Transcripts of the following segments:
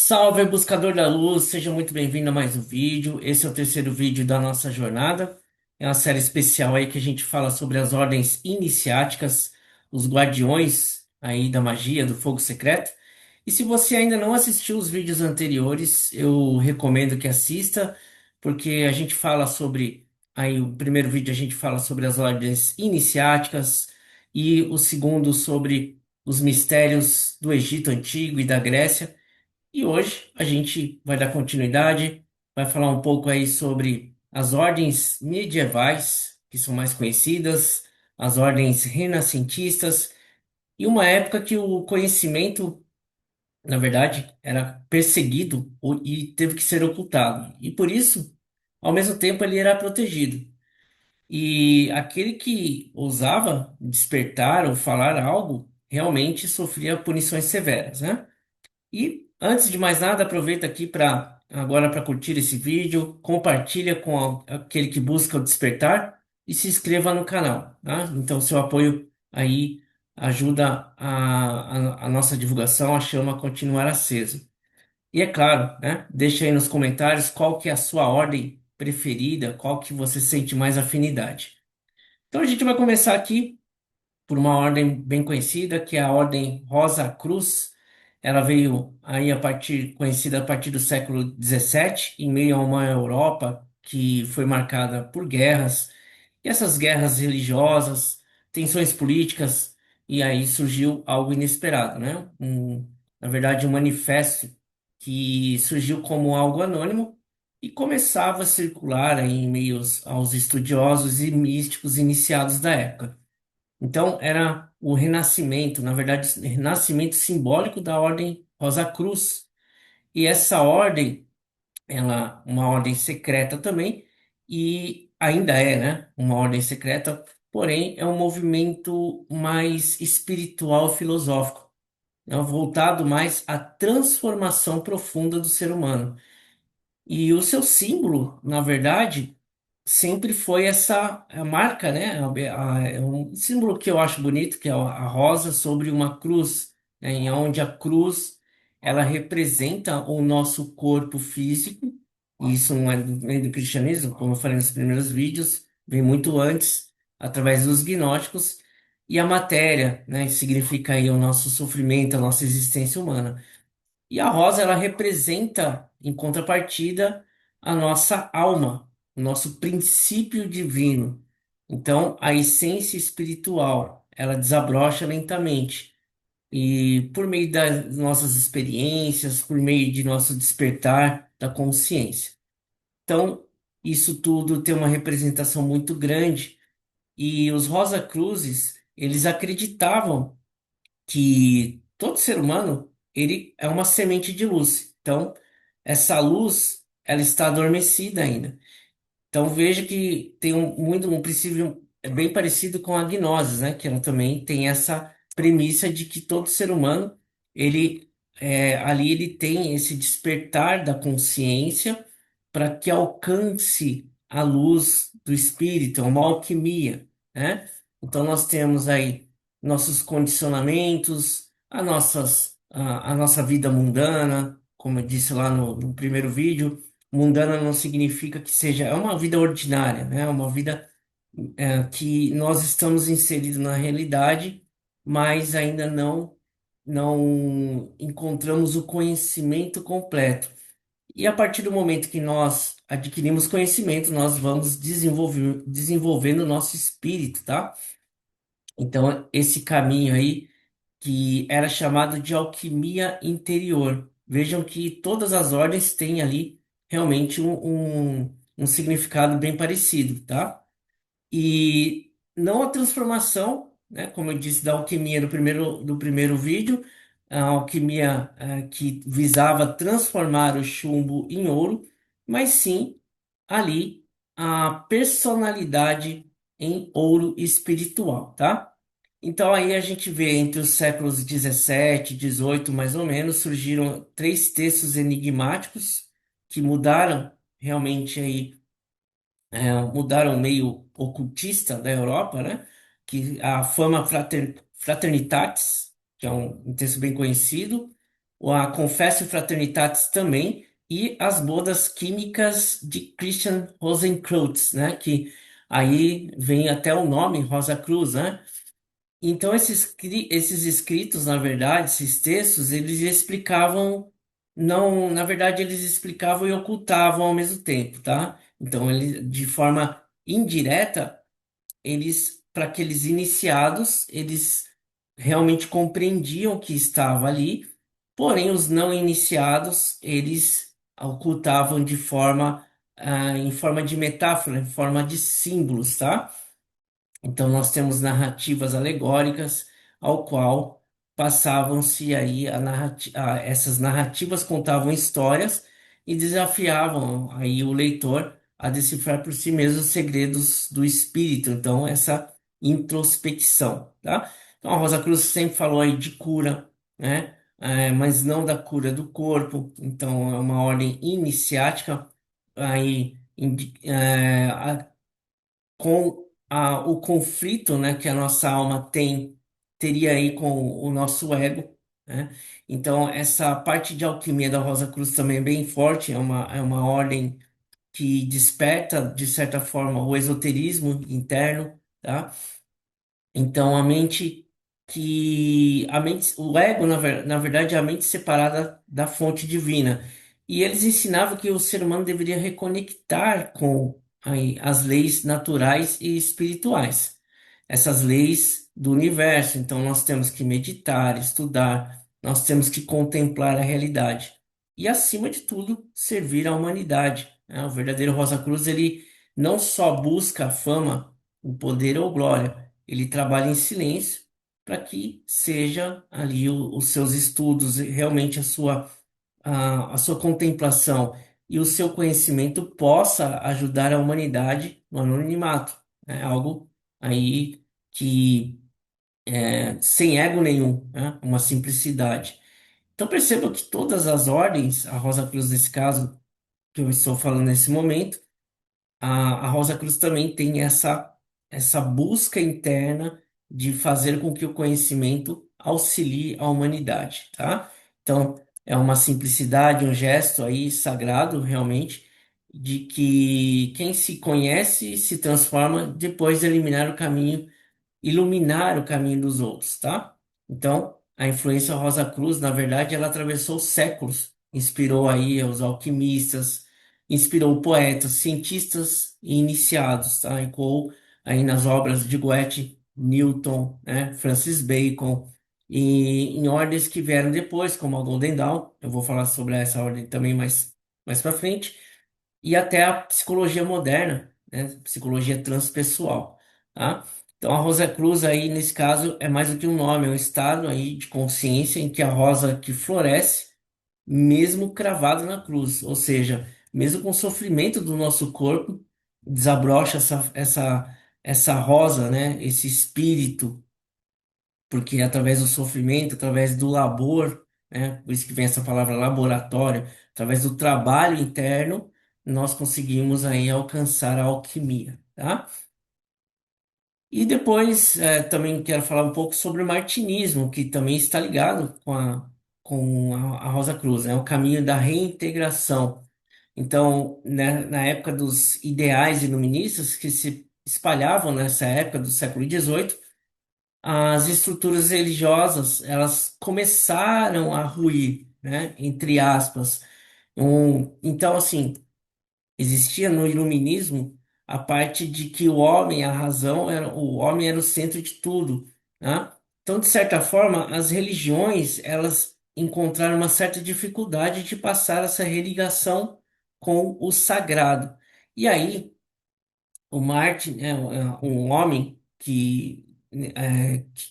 Salve, buscador da luz, seja muito bem-vindo a mais um vídeo. Esse é o terceiro vídeo da nossa jornada. É uma série especial aí que a gente fala sobre as ordens iniciáticas, os guardiões aí da magia, do fogo secreto. E se você ainda não assistiu os vídeos anteriores, eu recomendo que assista, porque a gente fala sobre, aí o primeiro vídeo a gente fala sobre as ordens iniciáticas e o segundo sobre os mistérios do Egito Antigo e da Grécia. E hoje a gente vai dar continuidade, vai falar um pouco aí sobre as ordens medievais, que são mais conhecidas, as ordens renascentistas, e uma época que o conhecimento, na verdade, era perseguido e teve que ser ocultado. E por isso, ao mesmo tempo, ele era protegido. E aquele que ousava despertar ou falar algo realmente sofria punições severas, né? E antes de mais nada, aproveita aqui para curtir esse vídeo, compartilha com aquele que busca o despertar e se inscreva no canal, tá? Então, seu apoio aí ajuda a nossa divulgação, a chama a continuar acesa. E é claro, né? Deixa aí nos comentários qual que é a sua ordem preferida, qual que você sente mais afinidade. Então, a gente vai começar aqui por uma ordem bem conhecida, que é a Ordem Rosa Cruz. Ela veio aí conhecida a partir do século XVII, em meio a uma Europa que foi marcada por guerras, e essas guerras religiosas, tensões políticas, e aí surgiu algo inesperado, né? Na verdade, um manifesto que surgiu como algo anônimo e começava a circular aí em meios aos estudiosos e místicos iniciados da época. Então, era o renascimento, na verdade, renascimento simbólico da Ordem Rosa Cruz. E essa ordem, ela, uma ordem secreta também, e ainda é, né, uma ordem secreta, porém é um movimento mais espiritual filosófico, né, voltado mais à transformação profunda do ser humano. E o seu símbolo, na verdade, sempre foi essa a marca, né? É um símbolo que eu acho bonito, que é a rosa sobre uma cruz, né? Em onde a cruz ela representa o nosso corpo físico. E isso não é nem do cristianismo, como eu falei nos primeiros vídeos, vem muito antes, através dos gnósticos. E a matéria, né? Significa aí o nosso sofrimento, a nossa existência humana. E a rosa, ela representa, em contrapartida, a nossa alma, o nosso princípio divino. Então, a essência espiritual, ela desabrocha lentamente. E por meio das nossas experiências, por meio de nosso despertar da consciência. Então, isso tudo tem uma representação muito grande. E os Rosa Cruzes, eles acreditavam que todo ser humano ele é uma semente de luz. Então, essa luz ela está adormecida ainda. Então, veja que tem um princípio bem parecido com a gnose, né? Que ela também tem essa premissa de que todo ser humano ele ali ele tem esse despertar da consciência para que alcance a luz do espírito, é uma alquimia, né? Então nós temos aí nossos condicionamentos, a nossa vida mundana, como eu disse lá no primeiro vídeo. Mundana não significa que seja, é uma vida ordinária, né? É uma vida que nós estamos inseridos na realidade, mas ainda não encontramos o conhecimento completo. E a partir do momento que nós adquirimos conhecimento, nós vamos desenvolvendo o nosso espírito, tá? Então, esse caminho aí que era chamado de alquimia interior. Vejam que todas as ordens têm ali realmente um significado bem parecido, tá? E não a transformação, né, como eu disse, da alquimia do primeiro vídeo, a alquimia que visava transformar o chumbo em ouro, mas sim ali a personalidade em ouro espiritual, tá? Então aí a gente vê entre os séculos 17 e 18, mais ou menos, surgiram três textos enigmáticos que mudaram realmente aí mudaram o meio ocultista da Europa, né? Que a Fama Fraternitatis, que é um texto bem conhecido, a Confessio Fraternitatis também, e as bodas químicas de Christian Rosenkreuz, né? Que aí vem até o nome Rosa Cruz, né? Então, esses escritos, na verdade, esses textos, eles explicavam, não, na verdade, eles explicavam e ocultavam ao mesmo tempo, tá? Então, ele, de forma indireta, eles, para aqueles iniciados, eles realmente compreendiam o que estava ali, porém, os não iniciados, eles ocultavam de forma, em forma de metáfora, em forma de símbolos, tá? Então, nós temos narrativas alegóricas, ao qual passavam-se aí essas narrativas contavam histórias e desafiavam aí o leitor a decifrar por si mesmo os segredos do espírito. Então, essa introspecção, tá? Então, a Rosa Cruz sempre falou aí de cura, né? Mas não da cura do corpo. Então, é uma ordem iniciática aí com o conflito, né, que a nossa alma teria aí com o nosso ego, né? Então, essa parte de alquimia da Rosa Cruz também é bem forte, é uma ordem que desperta, de certa forma, o esoterismo interno, tá? Então, o ego, na verdade, é a mente separada da fonte divina. E eles ensinavam que o ser humano deveria reconectar com aí, as leis naturais e espirituais, essas leis do universo. Então, nós temos que meditar, estudar, nós temos que contemplar a realidade. E, acima de tudo, servir à humanidade, né? O verdadeiro Rosa Cruz, ele não só busca a fama, o poder ou glória, ele trabalha em silêncio para que seja ali os seus estudos, e realmente a sua contemplação e o seu conhecimento possa ajudar a humanidade no anonimato. É algo aí que sem ego nenhum, né? Uma simplicidade. Então perceba que todas as ordens, a Rosa Cruz nesse caso, que eu estou falando nesse momento, a Rosa Cruz também tem essa busca interna de fazer com que o conhecimento auxilie a humanidade, tá? Então, é uma simplicidade, um gesto aí sagrado, realmente, de que quem se conhece se transforma depois de eliminar o caminho iluminar o caminho dos outros, tá? Então, a influência Rosa Cruz, na verdade, ela atravessou séculos, inspirou aí os alquimistas, inspirou poetas, cientistas e iniciados, tá? Ecoou aí nas obras de Goethe, Newton, né? Francis Bacon, e em ordens que vieram depois, como a Golden Dawn, eu vou falar sobre essa ordem também mais para frente, e até a psicologia moderna, né? Psicologia transpessoal, tá? Então a Rosa Cruz aí nesse caso é mais do que um nome, é um estado aí de consciência em que a rosa que floresce mesmo cravado na cruz, ou seja, mesmo com o sofrimento do nosso corpo, desabrocha essa rosa, né? Esse espírito, porque através do sofrimento, através do labor, né? Por isso que vem essa palavra laboratório, através do trabalho interno, nós conseguimos aí alcançar a alquimia, tá? E depois também quero falar um pouco sobre o martinismo, que também está ligado com a Rosa Cruz, né? O caminho da reintegração. Então, né, na época dos ideais iluministas que se espalhavam nessa época do século XVIII, as estruturas religiosas elas começaram a ruir, né? Entre aspas. Então, assim, existia no iluminismo a parte de que o homem era o centro de tudo, né? Então, de certa forma, as religiões elas encontraram uma certa dificuldade de passar essa religação com o sagrado. E aí o Martin é um homem que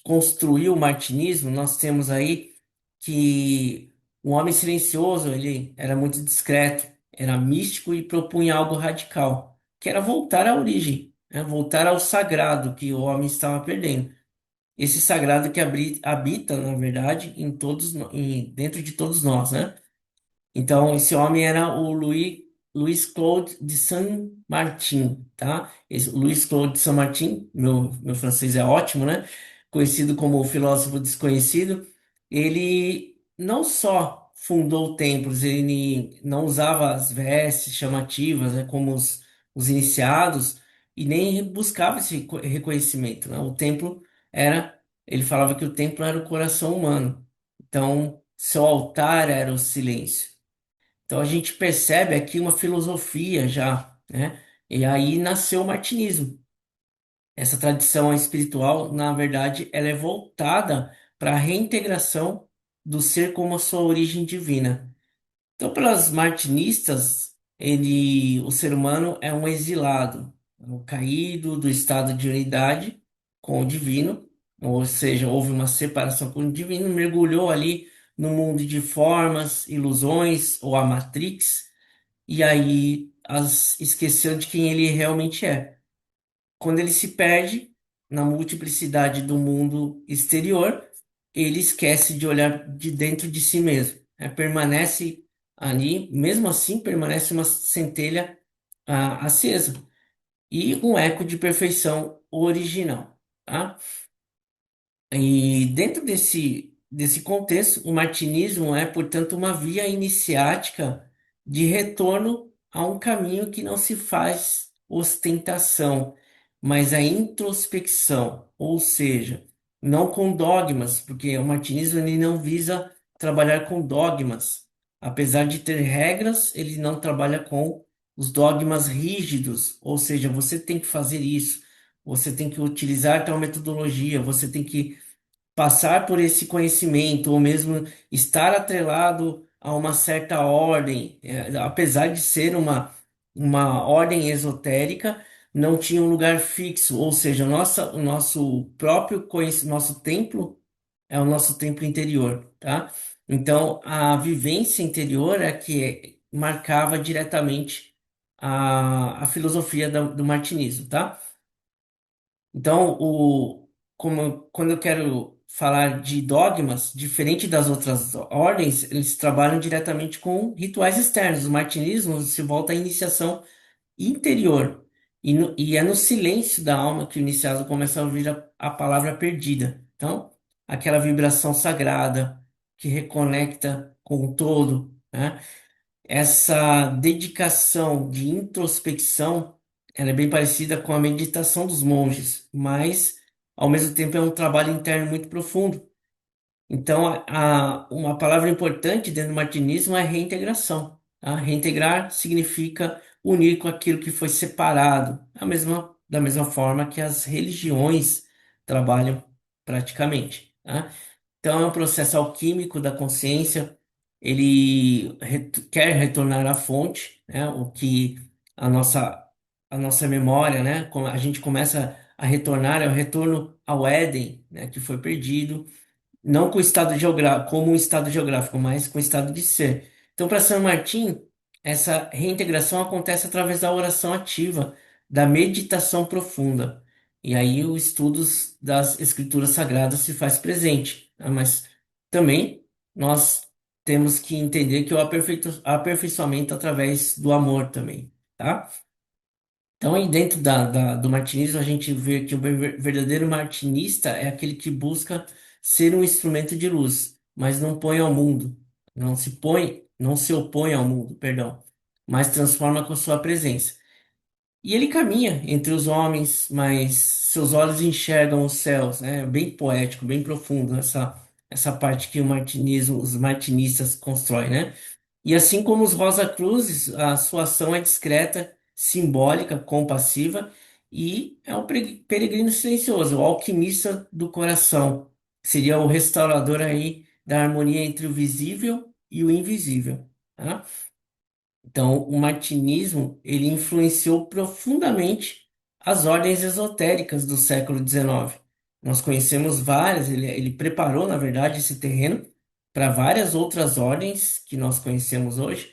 construiu o martinismo. Nós temos aí que um homem silencioso, ele era muito discreto, era místico e propunha algo radical, que era voltar à origem, né? Voltar ao sagrado que o homem estava perdendo. Esse sagrado que habita, na verdade, dentro de todos nós, né? Então, esse homem era o Louis Claude de Saint-Martin, tá? O Louis Claude de Saint-Martin, meu francês é ótimo, né? Conhecido como o filósofo desconhecido, ele não só fundou templos, ele não usava as vestes chamativas, né, como os iniciados, e nem buscava esse reconhecimento, né? O templo era, ele falava que o templo era o coração humano. Então, seu altar era o silêncio. Então a gente percebe aqui uma filosofia já, né? E aí nasceu o martinismo. Essa tradição espiritual, na verdade, ela é voltada para a reintegração do ser como a sua origem divina. Então, pelas martinistas, o ser humano é um exilado, um caído do estado de unidade com o divino, ou seja, houve uma separação com o divino, mergulhou ali no mundo de formas, ilusões ou a Matrix, e aí esqueceu de quem ele realmente é. Quando ele se perde na multiplicidade do mundo exterior, ele esquece de olhar de dentro de si mesmo, né? Permanece ali, mesmo assim, permanece uma centelha acesa e um eco de perfeição original, tá? E dentro desse contexto, o martinismo é, portanto, uma via iniciática de retorno a um caminho que não se faz ostentação, mas a introspecção, ou seja, não com dogmas, porque o martinismo ele não visa trabalhar com dogmas. Apesar de ter regras, ele não trabalha com os dogmas rígidos, ou seja, você tem que fazer isso, você tem que utilizar tal metodologia, você tem que passar por esse conhecimento, ou mesmo estar atrelado a uma certa ordem, apesar de ser uma ordem esotérica, não tinha um lugar fixo, ou seja, o nosso próprio nosso templo é o nosso templo interior, tá? Então, a vivência interior é que marcava diretamente a filosofia do martinismo, tá? Então, quando eu quero falar de dogmas, diferente das outras ordens, eles trabalham diretamente com rituais externos. O martinismo se volta à iniciação interior. E é no silêncio da alma que o iniciado começa a ouvir a palavra perdida. Então, aquela vibração sagrada que reconecta com o todo, né? Essa dedicação de introspecção, ela é bem parecida com a meditação dos monges, mas ao mesmo tempo é um trabalho interno muito profundo. Então, uma palavra importante dentro do martinismo é reintegração. Tá? Reintegrar significa unir com aquilo que foi separado, da mesma forma que as religiões trabalham praticamente. Tá? Então, é um processo alquímico da consciência. Ele quer retornar à fonte, né? O que a nossa, a nossa memória, né? Como a gente começa a retornar, é o retorno ao Éden, né? Que foi perdido, não com o estado geográfico, como um estado geográfico, mas com o estado de ser. Então, para São Martim, essa reintegração acontece através da oração ativa, da meditação profunda. E aí o estudo das escrituras sagradas se faz presente, né? Mas também nós temos que entender que o aperfeiçoamento através do amor também, tá? Então, aí dentro do martinismo, a gente vê que o verdadeiro martinista é aquele que busca ser um instrumento de luz, mas não põe ao mundo, não se opõe ao mundo, perdão, mas transforma com sua presença. E ele caminha entre os homens, mas seus olhos enxergam os céus, né? É bem poético, bem profundo essa parte que os martinistas constroem, né? E assim como os Rosa Cruzes, a sua ação é discreta, simbólica, compassiva e é o peregrino silencioso, o alquimista do coração. Seria o restaurador aí da harmonia entre o visível e o invisível, tá? Então, o martinismo, ele influenciou profundamente as ordens esotéricas do século XIX. Nós conhecemos várias, ele preparou, na verdade, esse terreno para várias outras ordens que nós conhecemos hoje,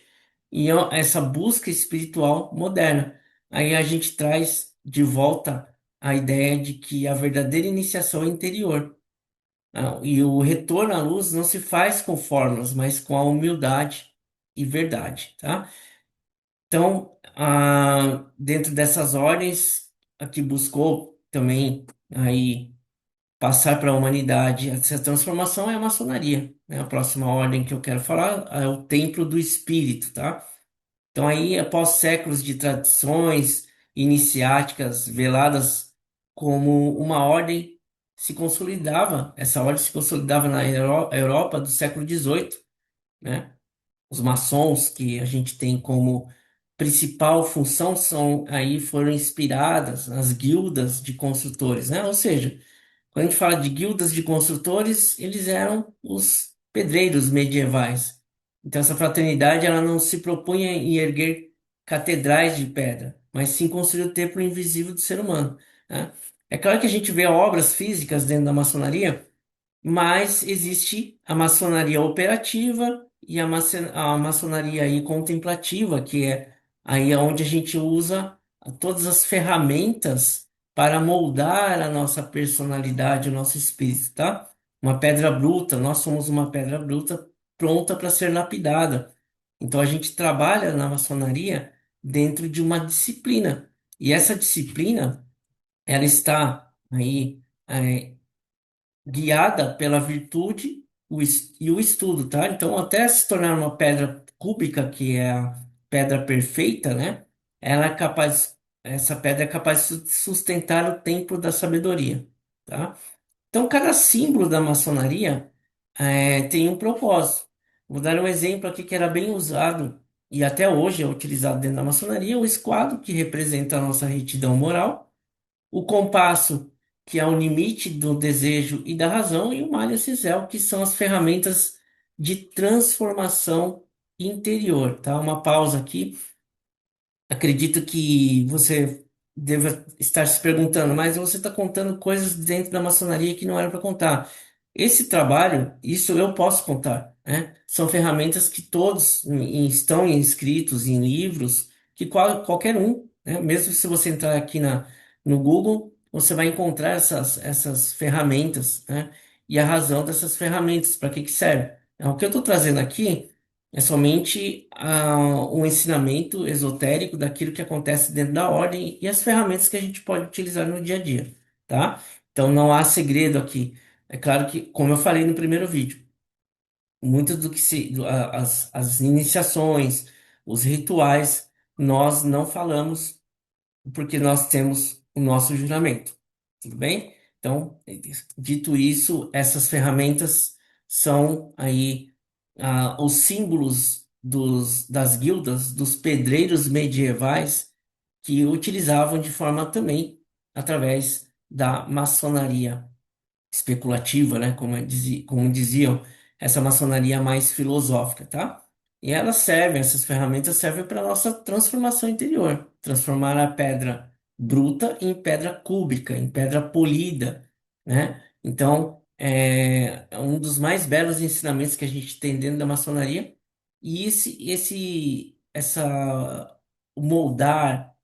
e essa busca espiritual moderna. Aí a gente traz de volta a ideia de que a verdadeira iniciação é interior. E o retorno à luz não se faz com fórmulas, mas com a humildade e verdade, tá? Então, dentro dessas ordens, a que buscou também aí passar para a humanidade essa transformação é a maçonaria, né? A próxima ordem que eu quero falar é o Templo do Espírito, tá? Então aí, após séculos de tradições iniciáticas veladas como uma ordem essa ordem se consolidava na Europa do século XVIII, né? Os maçons que a gente tem como principal função foram inspiradas nas guildas de construtores, né? Ou seja, quando a gente fala de guildas de construtores, eles eram os pedreiros medievais. Então, essa fraternidade ela não se propunha em erguer catedrais de pedra, mas sim construir o templo invisível do ser humano, né? É claro que a gente vê obras físicas dentro da maçonaria, mas existe a maçonaria operativa e a maçonaria aí contemplativa, que é aí onde a gente usa todas as ferramentas para moldar a nossa personalidade, o nosso espírito, tá? Uma pedra bruta, nós somos uma pedra bruta pronta para ser lapidada. Então a gente trabalha na maçonaria dentro de uma disciplina. E essa disciplina, ela está aí guiada pela virtude e o estudo, tá? Então, até se tornar uma pedra cúbica, que é a pedra perfeita, né? Essa pedra é capaz de sustentar o templo da sabedoria, tá? Então, cada símbolo da maçonaria tem um propósito. Vou dar um exemplo aqui que era bem usado e até hoje é utilizado dentro da maçonaria, o esquadro, que representa a nossa retidão moral, o compasso, que é o limite do desejo e da razão, e o malha cisel, que são as ferramentas de transformação interior, tá? Uma pausa aqui. Acredito que você deva estar se perguntando, mas você está contando coisas dentro da maçonaria que não era para contar. Esse trabalho, isso eu posso contar, né? São ferramentas que todos estão inscritos em livros, que qualquer um, né? Mesmo se você entrar aqui no Google, você vai encontrar essas ferramentas, né? E a razão dessas ferramentas, para que serve. O que eu estou trazendo aqui é somente um ensinamento esotérico daquilo que acontece dentro da ordem e as ferramentas que a gente pode utilizar no dia a dia, tá? Então não há segredo aqui. É claro que, como eu falei no primeiro vídeo, muito do que as iniciações, os rituais, nós não falamos porque nós temos o nosso juramento. Tudo bem? Então, dito isso, essas ferramentas são aí os símbolos das guildas, dos pedreiros medievais que utilizavam de forma também através da maçonaria especulativa, né? Como diziam, essa maçonaria mais filosófica, tá? E essas ferramentas servem para a nossa transformação interior, transformar a pedra bruta em pedra cúbica, em pedra polida, né? Então, é um dos mais belos ensinamentos que a gente tem dentro da maçonaria. E o moldar,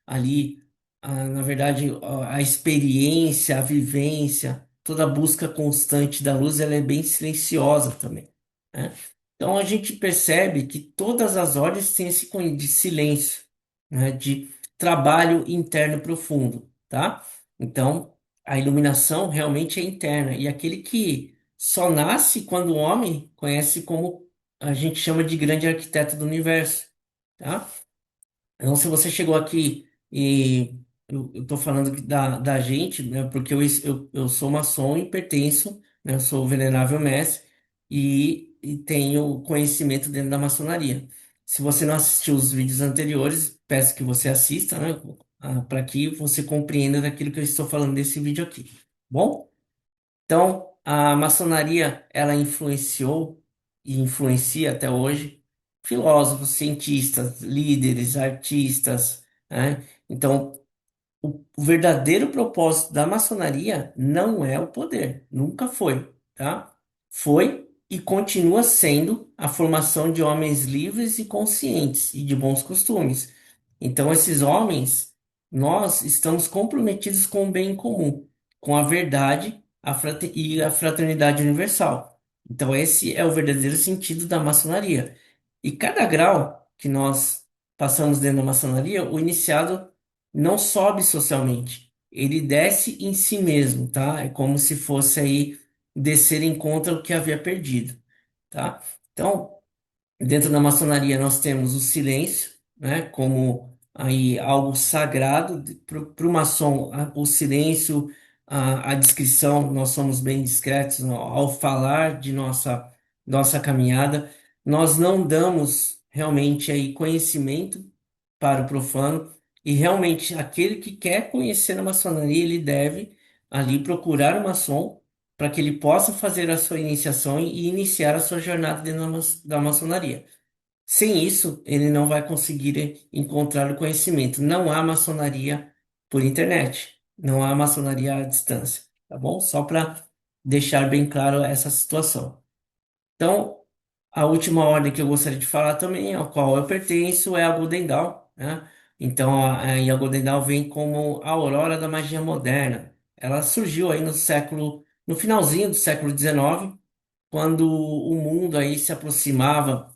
ali na verdade, a experiência, a vivência, toda a busca constante da luz, ela é bem silenciosa também, né? Então a gente percebe que todas as ordens têm esse cunho de silêncio, né? De trabalho interno profundo, tá? Então a iluminação realmente é interna e aquele que só nasce quando o homem conhece como a gente chama de grande arquiteto do universo, tá? Então, se você chegou aqui e eu estou falando da gente, né, porque eu sou maçom e pertenço, né, eu sou o Venerável Mestre e tenho conhecimento dentro da maçonaria. Se você não assistiu os vídeos anteriores, peço que você assista, né, para que você compreenda daquilo que eu estou falando desse vídeo aqui. Bom? Então, a maçonaria, ela influenciou e influencia até hoje filósofos, cientistas, líderes, artistas, né? Então, o verdadeiro propósito da maçonaria não é o poder, nunca foi, tá? Foi e continua sendo a formação de homens livres e conscientes e de bons costumes. Então, esses homens, nós estamos comprometidos com o bem comum, com a verdade e a fraternidade universal. Então, esse é o verdadeiro sentido da maçonaria. E cada grau que nós passamos dentro da maçonaria, o iniciado não sobe socialmente, ele desce em si mesmo, tá? É como se fosse aí descer em contra o que havia perdido, tá? Então, dentro da maçonaria nós temos o silêncio, né, como aí algo sagrado para o maçom. O silêncio, a discrição, nós somos bem discretos ao falar de nossa caminhada. Nós não damos realmente aí conhecimento para o profano e realmente aquele que quer conhecer a maçonaria, ele deve ali procurar o maçom para que ele possa fazer a sua iniciação e iniciar a sua jornada dentro da maçonaria. Sem isso, ele não vai conseguir encontrar o conhecimento. Não há maçonaria por internet, não há maçonaria à distância, tá bom? Só para deixar bem claro essa situação. Então, a última ordem que eu gostaria de falar também, ao qual eu pertenço, é a Golden Dawn, né? Então, a Golden Dawn vem como a aurora da magia moderna. Ela surgiu aí no finalzinho do século XIX, quando o mundo aí se aproximava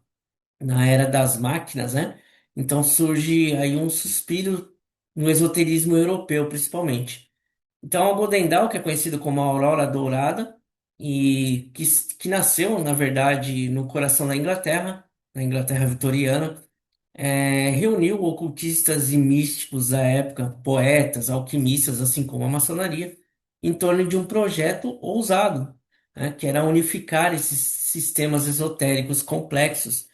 na era das máquinas, né? Então surge aí um suspiro no esoterismo europeu, principalmente. Então, a Golden Dawn, que é conhecido como a Aurora Dourada, e que nasceu, na verdade, no coração da Inglaterra, na Inglaterra vitoriana, reuniu ocultistas e místicos da época, poetas, alquimistas, assim como a maçonaria, em torno de um projeto ousado, né, que era unificar esses sistemas esotéricos complexos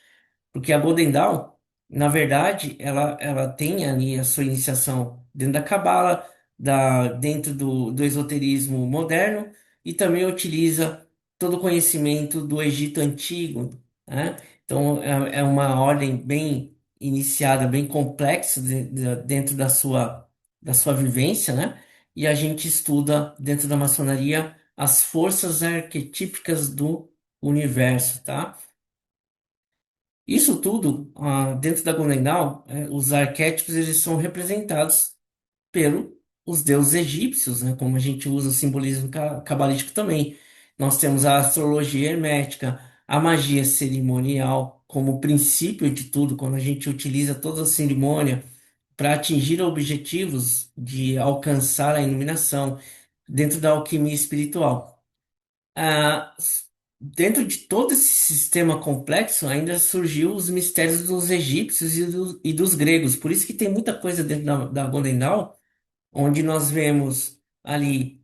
porque a Golden Dawn, na verdade, ela tem ali a sua iniciação dentro da Cabala, dentro do esoterismo moderno, e também utiliza todo o conhecimento do Egito Antigo, né? Então, é uma ordem bem iniciada, bem complexa dentro da sua vivência, né? E a gente estuda dentro da maçonaria as forças arquetípicas do universo, tá? Isso tudo, dentro da Golden Dawn, os arquétipos eles são representados pelos deuses egípcios, né? Como a gente usa o simbolismo cabalístico também. Nós temos a astrologia hermética, a magia cerimonial como princípio de tudo, quando a gente utiliza toda a cerimônia para atingir objetivos de alcançar a iluminação dentro da alquimia espiritual. Ah, dentro de todo esse sistema complexo, ainda surgiu os mistérios dos egípcios e dos gregos. Por isso que tem muita coisa dentro da Golden Dawn, onde nós vemos ali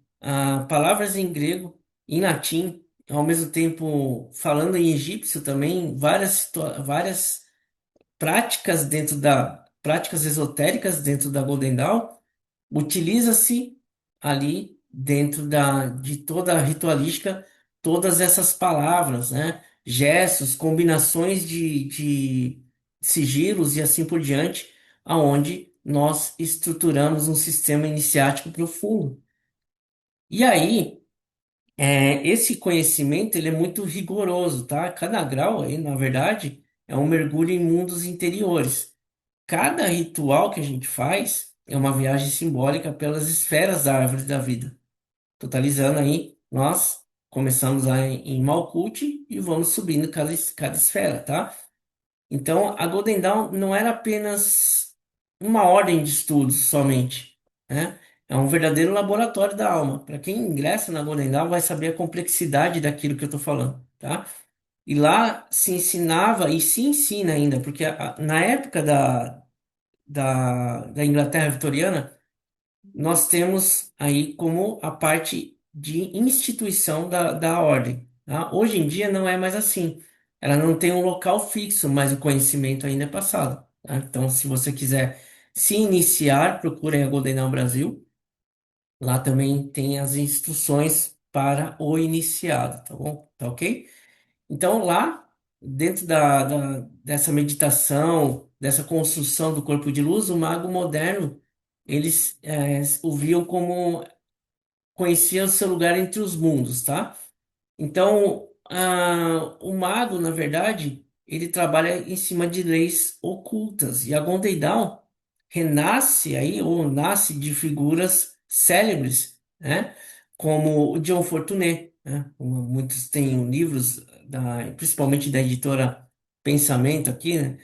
palavras em grego, em latim, ao mesmo tempo falando em egípcio também, várias práticas esotéricas dentro da Golden Dawn. Utiliza-se ali dentro de toda a ritualística todas essas palavras, né? Gestos, combinações de sigilos e assim por diante, aonde nós estruturamos um sistema iniciático profundo. E aí, esse conhecimento ele é muito rigoroso, tá? Cada grau aí, na verdade, é um mergulho em mundos interiores. Cada ritual que a gente faz é uma viagem simbólica pelas esferas da árvore da vida. Totalizando aí, nós começamos lá em Malkuth e vamos subindo cada esfera, tá? Então, a Golden Dawn não era apenas uma ordem de estudos somente, né? É um verdadeiro laboratório da alma. Para quem ingressa na Golden Dawn vai saber a complexidade daquilo que eu estou falando, tá? E lá se ensinava e se ensina ainda, porque na época da Inglaterra vitoriana, nós temos aí como a parte de instituição da ordem, tá? Hoje em dia não é mais assim. Ela não tem um local fixo, mas o conhecimento ainda é passado, tá? Então, se você quiser se iniciar, procure a Golden Dawn Brasil. Lá também tem as instruções para o iniciado, tá bom? Tá ok? Então, lá, dentro dessa meditação, dessa construção do corpo de luz, o mago moderno, eles o viam como conhecia o seu lugar entre os mundos, tá? Então, o mago, na verdade, ele trabalha em cima de leis ocultas. E a Golden Dawn renasce aí, ou nasce de figuras célebres, né? Como o John Fortuné, né? Como muitos têm livros, principalmente da editora Pensamento aqui, né?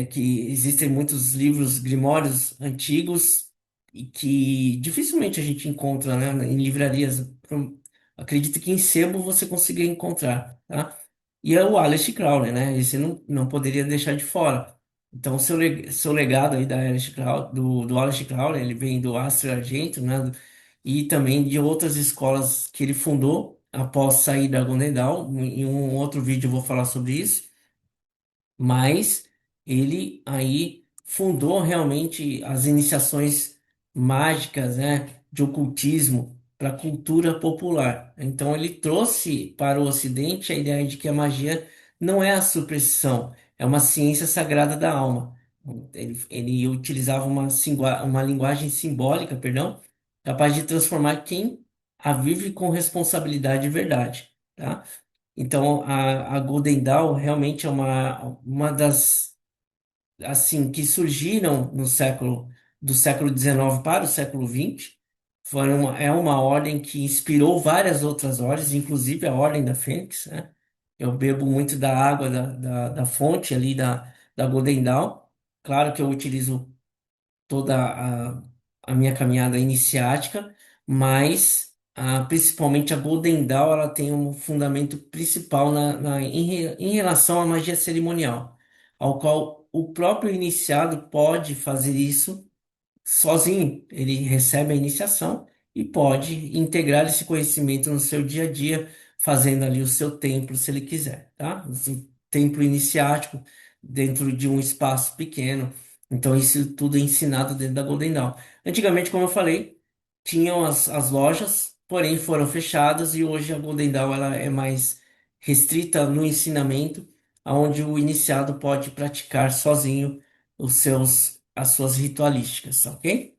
Que existem muitos livros grimórios antigos e que dificilmente a gente encontra, né, em livrarias. Acredito que em sebo você consiga encontrar, tá? E é o Aleister Crowley, né? Esse não poderia deixar de fora. Então, seu legado aí da Aleister Crowley, do Aleister Crowley, ele vem do Astro Argento, né? E também de outras escolas que ele fundou após sair da Golden Dawn. Em um outro vídeo eu vou falar sobre isso, mas ele aí fundou realmente as iniciações mágicas, né, de ocultismo para a cultura popular. Então ele trouxe para o Ocidente a ideia de que a magia não é a superstição, é uma ciência sagrada da alma. Ele utilizava uma linguagem simbólica, perdão, capaz de transformar quem a vive com responsabilidade e verdade, tá? Então, a Golden Dawn realmente é uma das, assim, que surgiram no do século XIX para o século XX. É uma ordem que inspirou várias outras ordens, inclusive a Ordem da Fênix, né? Eu bebo muito da água da fonte ali da Golden Dawn. Claro que eu utilizo toda a minha caminhada iniciática, mas principalmente a Golden Dawn ela tem um fundamento principal em relação à magia cerimonial, ao qual o próprio iniciado pode fazer isso sozinho. Ele recebe a iniciação e pode integrar esse conhecimento no seu dia a dia, fazendo ali o seu templo, se ele quiser, tá? O templo iniciático dentro de um espaço pequeno. Então, isso tudo é ensinado dentro da Golden Dawn. Antigamente, como eu falei, tinham as lojas, porém foram fechadas e hoje a Golden Dawn ela é mais restrita no ensinamento, onde o iniciado pode praticar sozinho as suas ritualísticas, tá ok?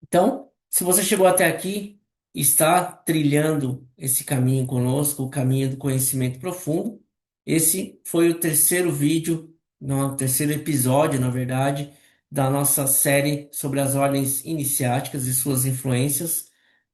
Então, se você chegou até aqui, está trilhando esse caminho conosco, o caminho do conhecimento profundo. Esse foi o terceiro vídeo, não, o terceiro episódio, na verdade, da nossa série sobre as ordens iniciáticas e suas influências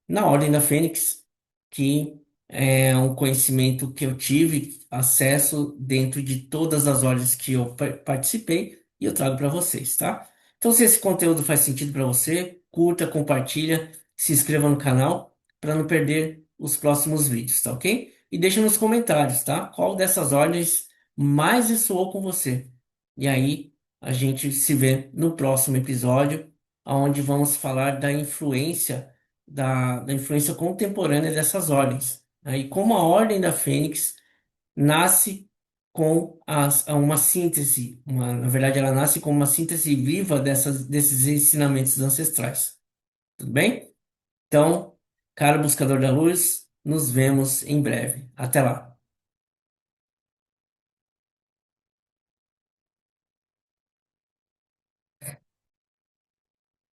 na Ordem da Fênix, que é um conhecimento que eu tive acesso dentro de todas as ordens que eu participei e eu trago para vocês, tá? Então, se esse conteúdo faz sentido para você, curta, compartilha, se inscreva no canal para não perder os próximos vídeos, tá ok? E deixa nos comentários, tá? Qual dessas ordens mais ressoou com você? E aí a gente se vê no próximo episódio, onde vamos falar da influência contemporânea dessas ordens, né? E como a Ordem da Fênix nasce com uma síntese, na verdade, ela nasce com uma síntese viva desses ensinamentos ancestrais. Tudo bem? Então, caro buscador da luz, nos vemos em breve. Até lá.